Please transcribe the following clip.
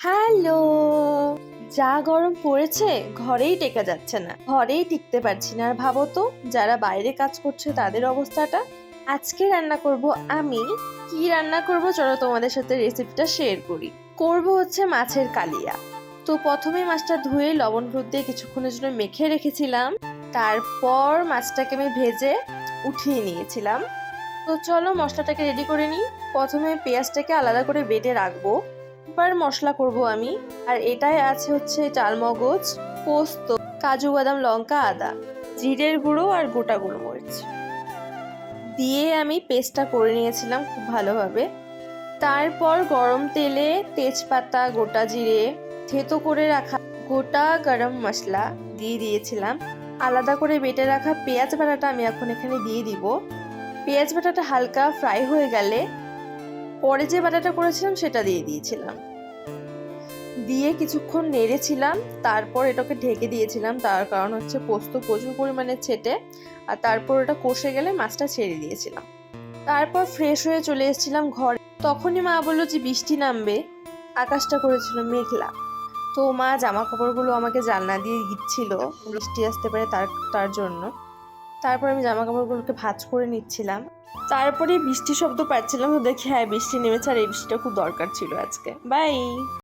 Hello, যা গরম পড়েছে ঘরেই টেকা যাচ্ছে না, ঘরেই টিকতে পারছি না। আর ভাবো তো, যারা বাইরে কাজ করছে তাদের অবস্থাটা। আজকে রান্না করব আমি। কি রান্না করব চলো তোমাদের সাথে রেসিপিটা শেয়ার করি। করব হচ্ছে মাছের কালিয়া। তো প্রথমে মাছটা ধুয়ে লবণ হলুদ দিয়ে কিছুক্ষণের জন্য মেখে রেখেছিলাম। তারপর মাছটাকে আমি ভেজে উঠিয়ে নিয়েছিলাম। তো চলো মশলাটাকে রেডি করে নিই। প্রথমে পেঁয়াজটাকে আলাদা করে বেটে রাখবো। এবার মশলা করব আমি। আর এটাই আছে হচ্ছে চালমগজ, পোস্ত, কাজু বাদাম, লঙ্কা, আদা, জিরের গুঁড়ো আর গোটা গোলমরিচ দিয়ে আমি পেস্টটা করে নিয়েছিলাম খুব ভালোভাবে। তারপর গরম তেলে তেজপাতা, গোটা জিরে, থেতো করে রাখা গোটা গরম মশলা দিয়ে দিয়েছিলাম। আলাদা করে বেটে রাখা পেঁয়াজ বাটাটা আমি এখন এখানে দিয়ে দিব। পেঁয়াজ বাটাটা হালকা ফ্রাই হয়ে গেলে পরে যে বাটাটা করেছিলাম সেটা দিয়ে দিয়েছিলাম। দিয়ে কিছুক্ষণ নেড়েছিলাম। তারপর এটাকে ঢেকে দিয়েছিলাম, তার কারণ হচ্ছে পোস্ত প্রচুর পরিমাণে ছেটে। আর তারপর ওটা কষে গেলে মাছটা ছেড়ে দিয়েছিলাম। তারপর ফ্রেশ হয়ে চলে এসেছিলাম ঘরে। তখনই মা বললো যে বৃষ্টি নামবে, আকাশটা করেছিল মেঘলা। তো মা জামা কাপড়গুলো আমাকে জানলা দিয়ে দিচ্ছিল, বৃষ্টি আসতে পারে তার জন্য। তারপর আমি জামা কাপড়গুলোকে ভাঁজ করে নিচ্ছিলাম। তারপরে বৃষ্টি শব্দ পাচ্ছিলাম, তো দেখি হ্যাঁ বৃষ্টি নেমেছে, আর এই বৃষ্টিটা খুব দরকার ছিল আজকে। বাই।